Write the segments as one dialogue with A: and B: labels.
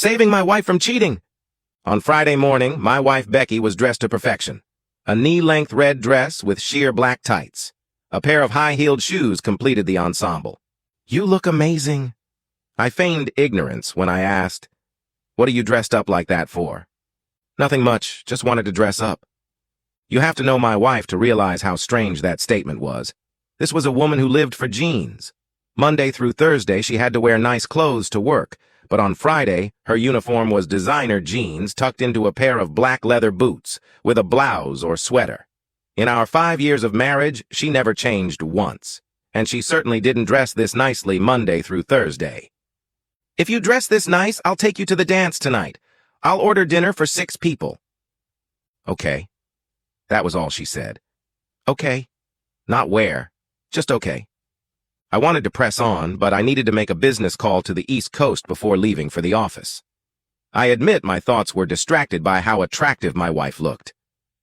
A: Saving my wife from cheating. On Friday morning, my wife Becky was dressed to perfection. A knee-length red dress with sheer black tights. A pair of high-heeled shoes completed the ensemble. "You look amazing." I feigned ignorance when I asked, "What are you dressed up like that for?" "Nothing much, just wanted to dress up." You have to know my wife to realize how strange that statement was. This was a woman who lived for jeans. Monday through Thursday, she had to wear nice clothes to work, but on Friday, her uniform was designer jeans tucked into a pair of black leather boots with a blouse or sweater. In our 5 years of marriage, she never changed once, and she certainly didn't dress this nicely Monday through Thursday. "If you dress this nice, I'll take you to the dance tonight. I'll order dinner for 6 people. "Okay." That was all she said. "Okay." Not where, just okay. I wanted to press on, but I needed to make a business call to the East Coast before leaving for the office. I admit my thoughts were distracted by how attractive my wife looked.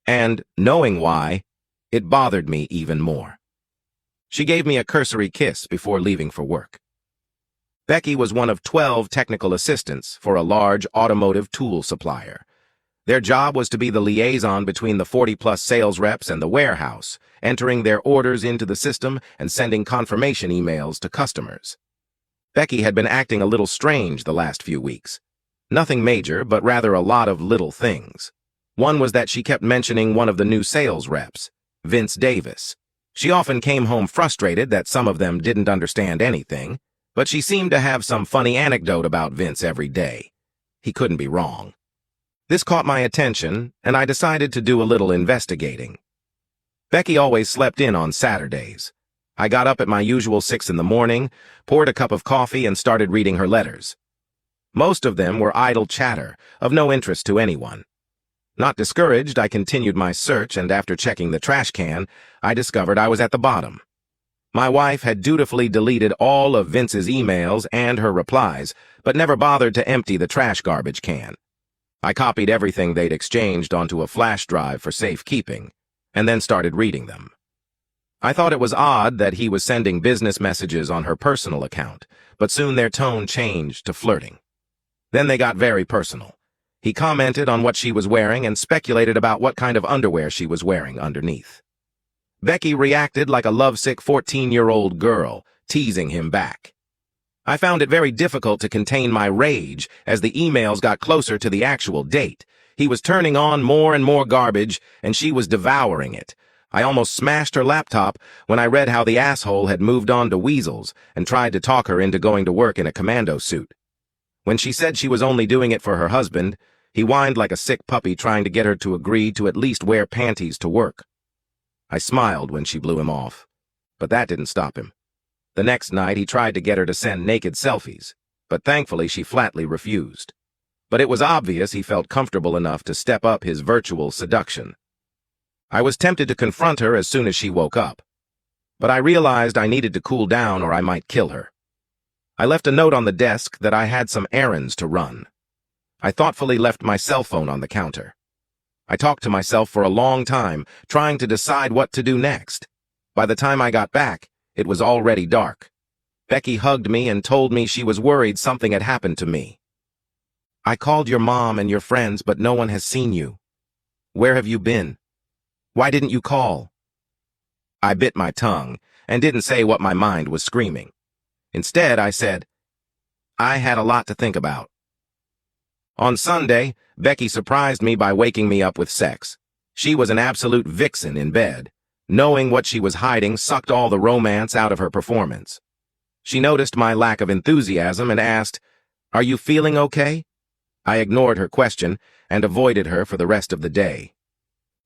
A: And, knowing why, it bothered me even more. She gave me a cursory kiss before leaving for work. Becky was one of 12 technical assistants for a large automotive tool supplier. Their job was to be the liaison between the 40-plus sales reps and the warehouse, entering their orders into the system and sending confirmation emails to customers. Becky had been acting a little strange the last few weeks. Nothing major, but rather a lot of little things. One was that she kept mentioning one of the new sales reps, Vince Davis. She often came home frustrated that some of them didn't understand anything, but she seemed to have some funny anecdote about Vince every day. He couldn't be wrong. This caught my attention, and I decided to do a little investigating. Becky always slept in on Saturdays. I got up at my usual 6 in the morning, poured a cup of coffee, and started reading her letters. Most of them were idle chatter, of no interest to anyone. Not discouraged, I continued my search, and after checking the trash can, I discovered I was at the bottom. My wife had dutifully deleted all of Vince's emails and her replies, but never bothered to empty the trash garbage can. I copied everything they'd exchanged onto a flash drive for safekeeping, and then started reading them. I thought it was odd that he was sending business messages on her personal account, but soon their tone changed to flirting. Then they got very personal. He commented on what she was wearing and speculated about what kind of underwear she was wearing underneath. Becky reacted like a lovesick 14-year-old girl, teasing him back. I found it very difficult to contain my rage as the emails got closer to the actual date. He was turning on more and more garbage, and she was devouring it. I almost smashed her laptop when I read how the asshole had moved on to weasels and tried to talk her into going to work in a commando suit. When she said she was only doing it for her husband, he whined like a sick puppy trying to get her to agree to at least wear panties to work. I smiled when she blew him off, but that didn't stop him. The next night, he tried to get her to send naked selfies, but thankfully she flatly refused. But it was obvious he felt comfortable enough to step up his virtual seduction. I was tempted to confront her as soon as she woke up, but I realized I needed to cool down or I might kill her. I left a note on the desk that I had some errands to run. I thoughtfully left my cell phone on the counter. I talked to myself for a long time, trying to decide what to do next. By the time I got back, it was already dark. Becky hugged me and told me she was worried something had happened to me. "I called your mom and your friends, but no one has seen you. Where have you been? Why didn't you call?" I bit my tongue and didn't say what my mind was screaming. Instead, I said, "I had a lot to think about." On Sunday, Becky surprised me by waking me up with sex. She was an absolute vixen in bed. Knowing what she was hiding sucked all the romance out of her performance. She noticed my lack of enthusiasm and asked, "Are you feeling okay?" I ignored her question and avoided her for the rest of the day.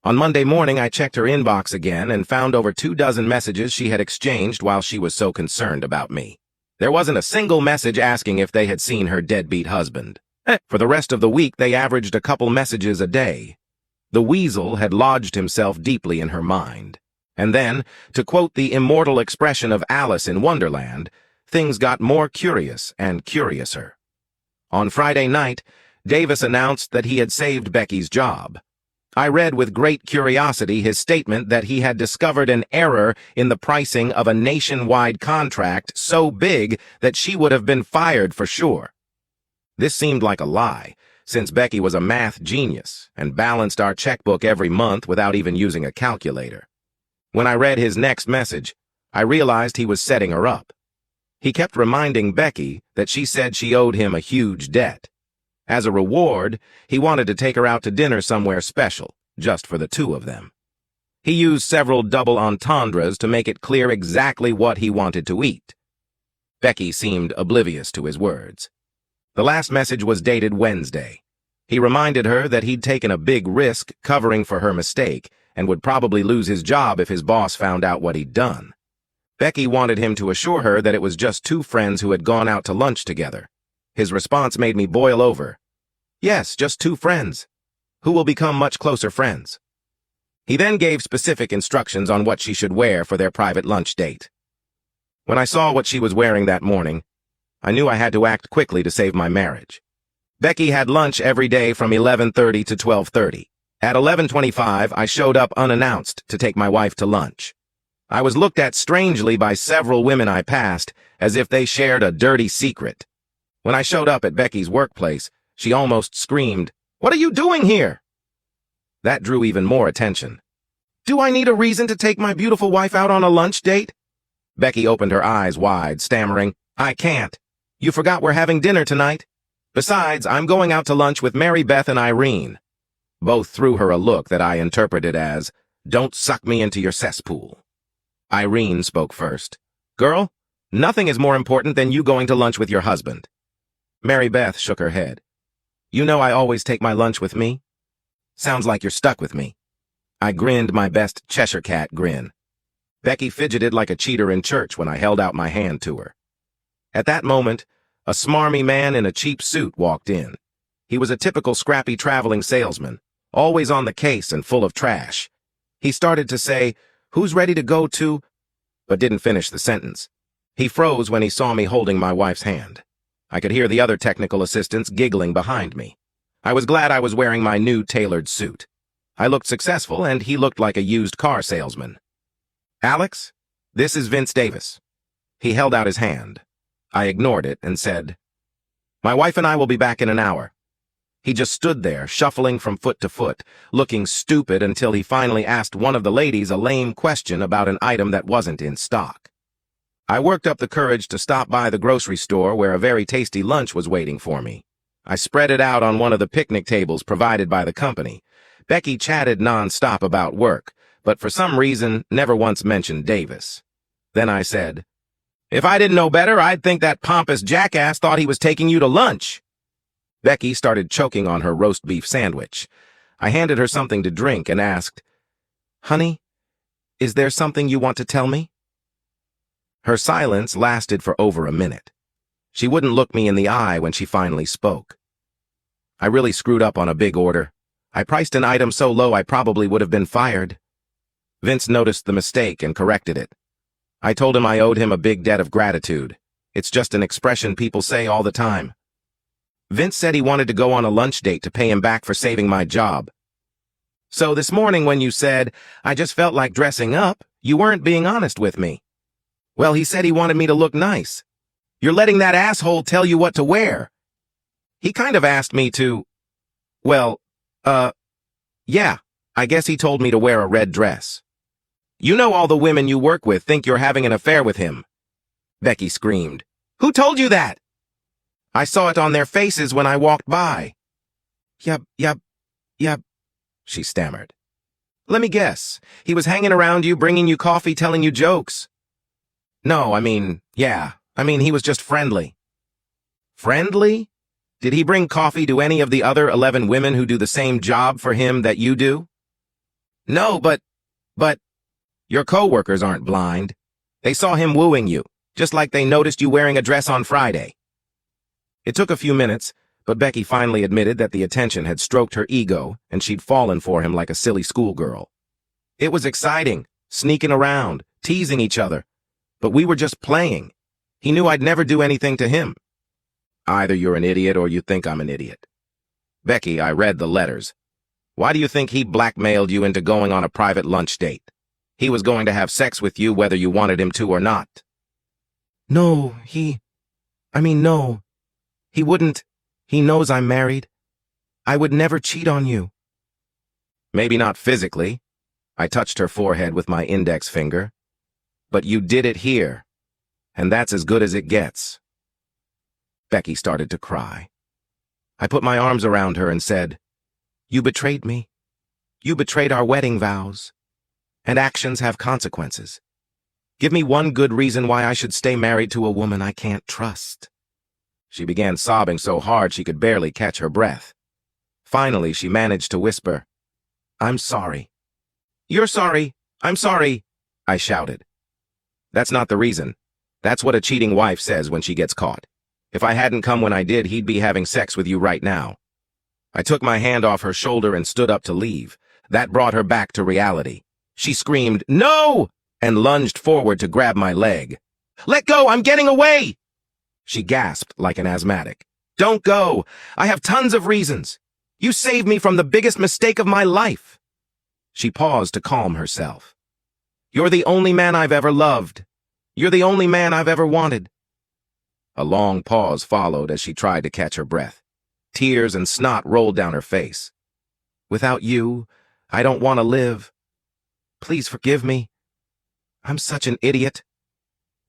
A: On Monday morning, I checked her inbox again and found over 24 messages she had exchanged while she was so concerned about me. There wasn't a single message asking if they had seen her deadbeat husband. For the rest of the week, they averaged a couple messages a day. The weasel had lodged himself deeply in her mind. And then, to quote the immortal expression of Alice in Wonderland, things got more curious and curiouser. On Friday night, Davis announced that he had saved Becky's job. I read with great curiosity his statement that he had discovered an error in the pricing of a nationwide contract so big that she would have been fired for sure. This seemed like a lie, since Becky was a math genius and balanced our checkbook every month without even using a calculator. When I read his next message, I realized he was setting her up. He kept reminding Becky that she said she owed him a huge debt. As a reward, he wanted to take her out to dinner somewhere special, just for the two of them. He used several double entendres to make it clear exactly what he wanted to eat. Becky seemed oblivious to his words. The last message was dated Wednesday. He reminded her that he'd taken a big risk covering for her mistake and would probably lose his job if his boss found out what he'd done. Becky wanted him to assure her that it was just two friends who had gone out to lunch together. His response made me boil over. Yes, just two friends, who will become much closer friends. He then gave specific instructions on what she should wear for their private lunch date. When I saw what she was wearing that morning, I knew I had to act quickly to save my marriage. Becky had lunch every day from 11:30 to 12:30. At 11:25, I showed up unannounced to take my wife to lunch. I was looked at strangely by several women I passed, as if they shared a dirty secret. When I showed up at Becky's workplace, she almost screamed, "What are you doing here?" That drew even more attention. "Do I need a reason to take my beautiful wife out on a lunch date?" Becky opened her eyes wide, stammering, "I can't. You forgot we're having dinner tonight. Besides, I'm going out to lunch with Mary Beth and Irene." Both threw her a look that I interpreted as, "Don't suck me into your cesspool." Irene spoke first. "Girl, nothing is more important than you going to lunch with your husband." Mary Beth shook her head. "You know I always take my lunch with me. Sounds like you're stuck with me." I grinned my best Cheshire Cat grin. Becky fidgeted like a cheater in church when I held out my hand to her. At that moment, a smarmy man in a cheap suit walked in. He was a typical scrappy traveling salesman, always on the case and full of trash. He started to say, "Who's ready to go to?" but didn't finish the sentence. He froze when he saw me holding my wife's hand. I could hear the other technical assistants giggling behind me. I was glad I was wearing my new tailored suit. I looked successful, and he looked like a used car salesman. "Alex, this is Vince Davis." He held out his hand. I ignored it and said, "My wife and I will be back in an hour." He just stood there, shuffling from foot to foot, looking stupid until he finally asked one of the ladies a lame question about an item that wasn't in stock. I worked up the courage to stop by the grocery store where a very tasty lunch was waiting for me. I spread it out on one of the picnic tables provided by the company. Becky chatted non-stop about work, but for some reason never once mentioned Davis. Then I said, "If I didn't know better, I'd think that pompous jackass thought he was taking you to lunch." Becky started choking on her roast beef sandwich. I handed her something to drink and asked, "Honey, is there something you want to tell me?" Her silence lasted for over a minute. She wouldn't look me in the eye when she finally spoke. "I really screwed up on a big order. I priced an item so low I probably would have been fired." Vince noticed the mistake and corrected it. I told him I owed him a big debt of gratitude. It's just an expression people say all the time. Vince said he wanted to go on a lunch date to pay him back for saving my job. "So this morning when you said, 'I just felt like dressing up,' you weren't being honest with me." "Well, he said he wanted me to look nice." "You're letting that asshole tell you what to wear." "He kind of asked me to, well, yeah, I guess he told me to wear a red dress." "You know all the women you work with think you're having an affair with him." Becky screamed. "Who told you that?" "I saw it on their faces when I walked by." Yep, she stammered. "Let me guess. He was hanging around you, bringing you coffee, telling you jokes." "No, he was just friendly." "Friendly? Did he bring coffee to any of the other 11 women who do the same job for him that you do?" "No, but your co-workers aren't blind. They saw him wooing you, just like they noticed you wearing a dress on Friday." It took a few minutes, but Becky finally admitted that the attention had stroked her ego and she'd fallen for him like a silly schoolgirl. "It was exciting, sneaking around, teasing each other. But we were just playing. He knew I'd never do anything to him." "Either you're an idiot or you think I'm an idiot." "Becky, I read the letters. Why do you think he blackmailed you into going on a private lunch date? He was going to have sex with you whether you wanted him to or not." No. He wouldn't." He knows I'm married. I would never cheat on you. Maybe not physically. I touched her forehead with my index finger. But you did it here, and that's as good as it gets. Becky started to cry. I put my arms around her and said, "You betrayed me. You betrayed our wedding vows. And actions have consequences. Give me one good reason why I should stay married to a woman I can't trust." She began sobbing so hard she could barely catch her breath. Finally, she managed to whisper, "I'm sorry." "You're sorry. I'm sorry," I shouted. "That's not the reason. That's what a cheating wife says when she gets caught. If I hadn't come when I did, he'd be having sex with you right now." I took my hand off her shoulder and stood up to leave. That brought her back to reality. She screamed, "No!" and lunged forward to grab my leg. "Let go! I'm getting away!" She gasped like an asthmatic. "Don't go! I have tons of reasons. You saved me from the biggest mistake of my life." She paused to calm herself. "You're the only man I've ever loved. You're the only man I've ever wanted." A long pause followed as she tried to catch her breath. Tears and snot rolled down her face. "Without you, I don't want to live. Please forgive me. I'm such an idiot.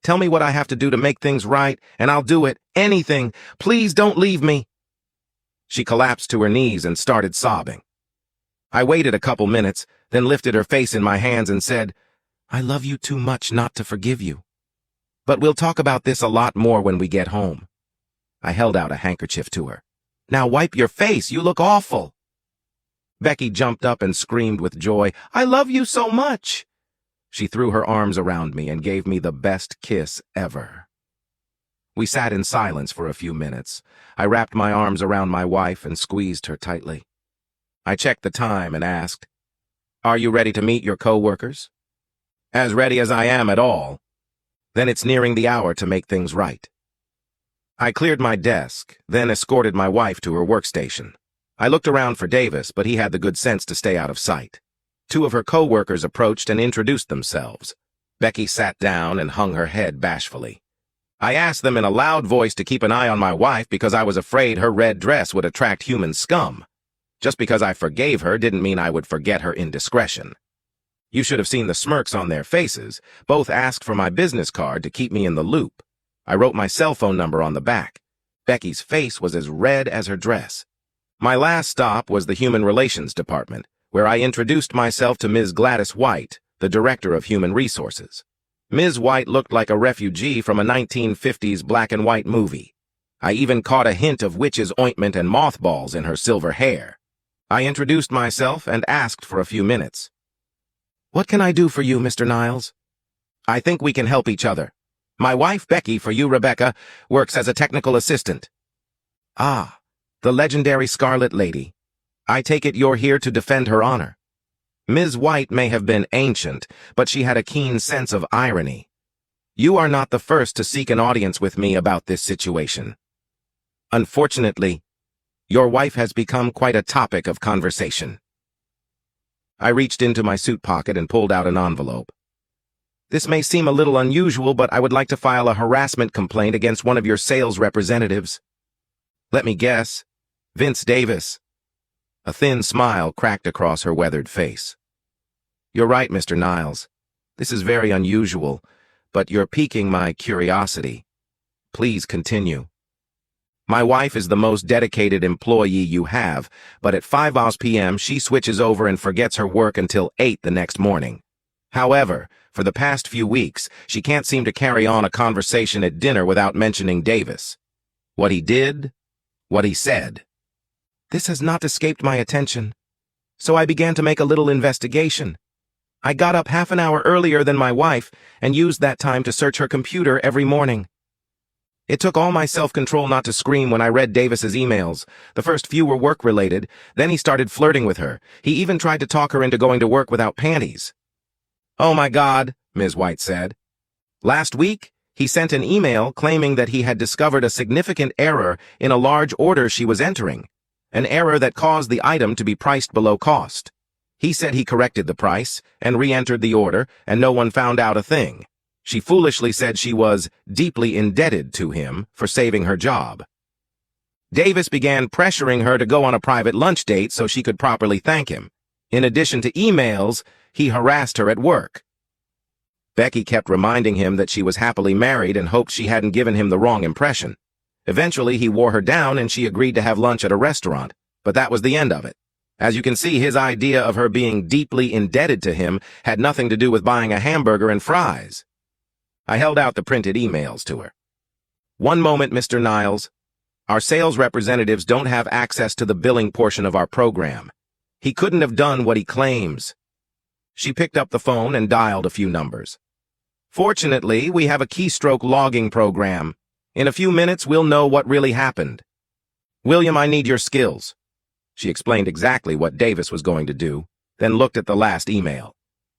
A: Tell me what I have to do to make things right, and I'll do it. Anything. Please don't leave me." She collapsed to her knees and started sobbing. I waited a couple minutes, then lifted her face in my hands and said, "I love you too much not to forgive you. But we'll talk about this a lot more when we get home." I held out a handkerchief to her. "Now wipe your face. You look awful." Becky jumped up and screamed with joy, "I love you so much." She threw her arms around me and gave me the best kiss ever. We sat in silence for a few minutes. I wrapped my arms around my wife and squeezed her tightly. I checked the time and asked, "Are you ready to meet your co-workers?" "As ready as I am at all." "Then it's nearing the hour to make things right." I cleared my desk, then escorted my wife to her workstation. I looked around for Davis, but he had the good sense to stay out of sight. Two of her co-workers approached and introduced themselves. Becky sat down and hung her head bashfully. I asked them in a loud voice to keep an eye on my wife because I was afraid her red dress would attract human scum. Just because I forgave her didn't mean I would forget her indiscretion. You should have seen the smirks on their faces. Both asked for my business card to keep me in the loop. I wrote my cell phone number on the back. Becky's face was as red as her dress. My last stop was the Human Relations Department, where I introduced myself to Ms. Gladys White, the Director of Human Resources. Ms. White looked like a refugee from a 1950s black and white movie. I even caught a hint of witch's ointment and mothballs in her silver hair. I introduced myself and asked for a few minutes. "What can I do for you, Mr. Niles?" "I think we can help each other. My wife, Becky, for you, Rebecca, works as a technical assistant." "Ah, the legendary Scarlet Lady. I take it you're here to defend her honor." Ms. White may have been ancient, but she had a keen sense of irony. "You are not the first to seek an audience with me about this situation. Unfortunately, your wife has become quite a topic of conversation." I reached into my suit pocket and pulled out an envelope. "This may seem a little unusual, but I would like to file a harassment complaint against one of your sales representatives." "Let me guess. Vince Davis." A thin smile cracked across her weathered face. "You're right, Mr. Niles. This is very unusual, but you're piquing my curiosity. Please continue." "My wife is the most dedicated employee you have, but at 5 p.m. she switches over and forgets her work until 8 the next morning. However, for the past few weeks, she can't seem to carry on a conversation at dinner without mentioning Davis. What he did, what he said. This has not escaped my attention, so I began to make a little investigation. I got up half an hour earlier than my wife and used that time to search her computer every morning. It took all my self-control not to scream when I read Davis's emails. The first few were work-related, then he started flirting with her. He even tried to talk her into going to work without panties." "Oh my God," Ms. White said. "Last week, he sent an email claiming that he had discovered a significant error in a large order she was entering. An error that caused the item to be priced below cost. He said he corrected the price and re-entered the order, and no one found out a thing. She foolishly said she was deeply indebted to him for saving her job." Davis began pressuring her to go on a private lunch date so she could properly thank him. In addition to emails, he harassed her at work. Becky kept reminding him that she was happily married and hoped she hadn't given him the wrong impression. Eventually, he wore her down and she agreed to have lunch at a restaurant, but that was the end of it. As you can see, his idea of her being deeply indebted to him had nothing to do with buying a hamburger and fries. I held out the printed emails to her. "One moment, Mr. Niles. Our sales representatives don't have access to the billing portion of our program. He couldn't have done what he claims." She picked up the phone and dialed a few numbers. "Fortunately, we have a keystroke logging program. In a few minutes, we'll know what really happened. William, I need your skills." She explained exactly what Davis was going to do, then looked at the last email.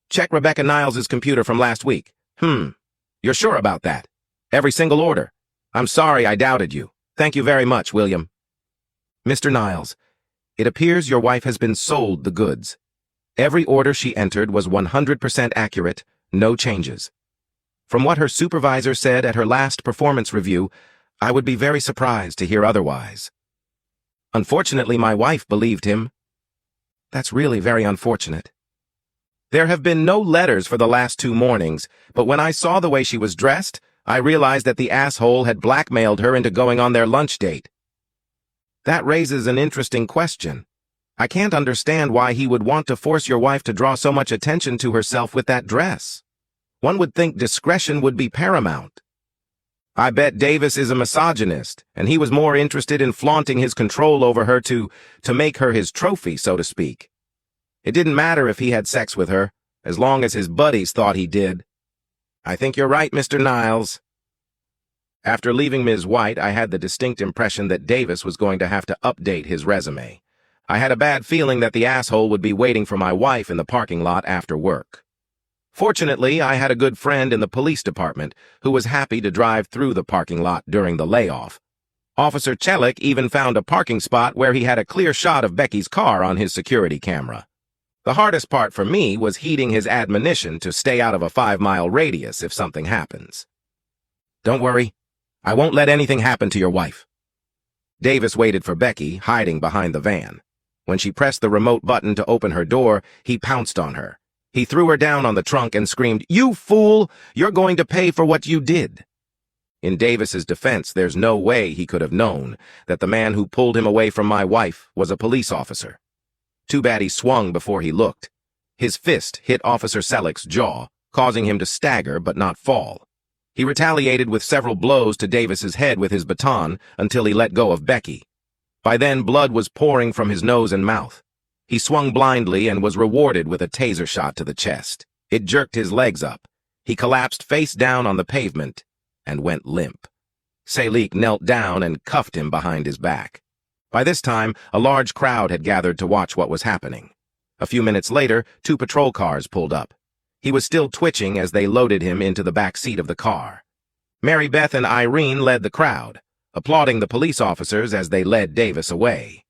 A: "Check Rebecca Niles's computer from last week." You're sure about that? Every single order? I'm sorry I doubted you. Thank you very much, William." "Mr. Niles, it appears your wife has been sold the goods. Every order she entered was 100% accurate, no changes. From what her supervisor said at her last performance review, I would be very surprised to hear otherwise. Unfortunately, my wife believed him." "That's really very unfortunate." "There have been no letters for the last 2 mornings, but when I saw the way she was dressed, I realized that the asshole had blackmailed her into going on their lunch date." "That raises an interesting question. I can't understand why he would want to force your wife to draw so much attention to herself with that dress. One would think discretion would be paramount." "I bet Davis is a misogynist, and he was more interested in flaunting his control over her to make her his trophy, so to speak. It didn't matter if he had sex with her, as long as his buddies thought he did." "I think you're right, Mr. Niles." After leaving Ms. White, I had the distinct impression that Davis was going to have to update his resume. I had a bad feeling that the asshole would be waiting for my wife in the parking lot after work. Fortunately, I had a good friend in the police department who was happy to drive through the parking lot during the layoff. Officer Chelik even found a parking spot where he had a clear shot of Becky's car on his security camera. The hardest part for me was heeding his admonition to stay out of a 5-mile radius if something happens. "Don't worry, I won't let anything happen to your wife." Davis waited for Becky, hiding behind the van. When she pressed the remote button to open her door, he pounced on her. He threw her down on the trunk and screamed, "You fool! You're going to pay for what you did." In Davis's defense, there's no way he could have known that the man who pulled him away from my wife was a police officer. Too bad he swung before he looked. His fist hit Officer Selik's jaw, causing him to stagger but not fall. He retaliated with several blows to Davis's head with his baton until he let go of Becky. By then, blood was pouring from his nose and mouth. He swung blindly and was rewarded with a taser shot to the chest. It jerked his legs up. He collapsed face down on the pavement and went limp. Selik knelt down and cuffed him behind his back. By this time, a large crowd had gathered to watch what was happening. A few minutes later, 2 patrol cars pulled up. He was still twitching as they loaded him into the back seat of the car. Mary Beth and Irene led the crowd, applauding the police officers as they led Davis away.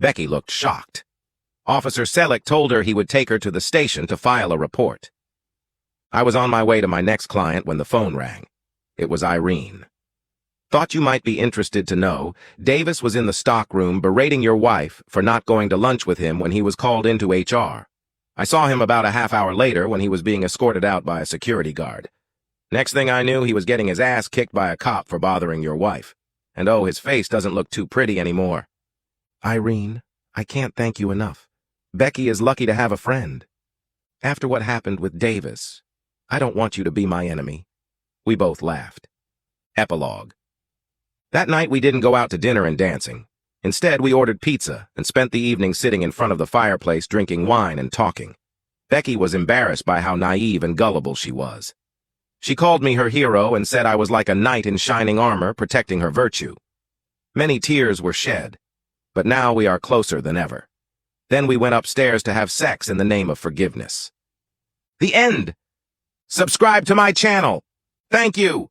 A: Becky looked shocked. Officer Selik told her he would take her to the station to file a report. I was on my way to my next client when the phone rang. It was Irene. "Thought you might be interested to know, Davis was in the stockroom berating your wife for not going to lunch with him when he was called into HR. I saw him about a half hour later when he was being escorted out by a security guard. Next thing I knew, he was getting his ass kicked by a cop for bothering your wife. And oh, his face doesn't look too pretty anymore." "Irene, I can't thank you enough. Becky is lucky to have a friend. After what happened with Davis, I don't want you to be my enemy." We both laughed. Epilogue. That night we didn't go out to dinner and dancing. Instead, we ordered pizza and spent the evening sitting in front of the fireplace drinking wine and talking. Becky was embarrassed by how naive and gullible she was. She called me her hero and said I was like a knight in shining armor protecting her virtue. Many tears were shed, but now we are closer than ever. Then we went upstairs to have sex in the name of forgiveness. The end! Subscribe to my channel. Thank you!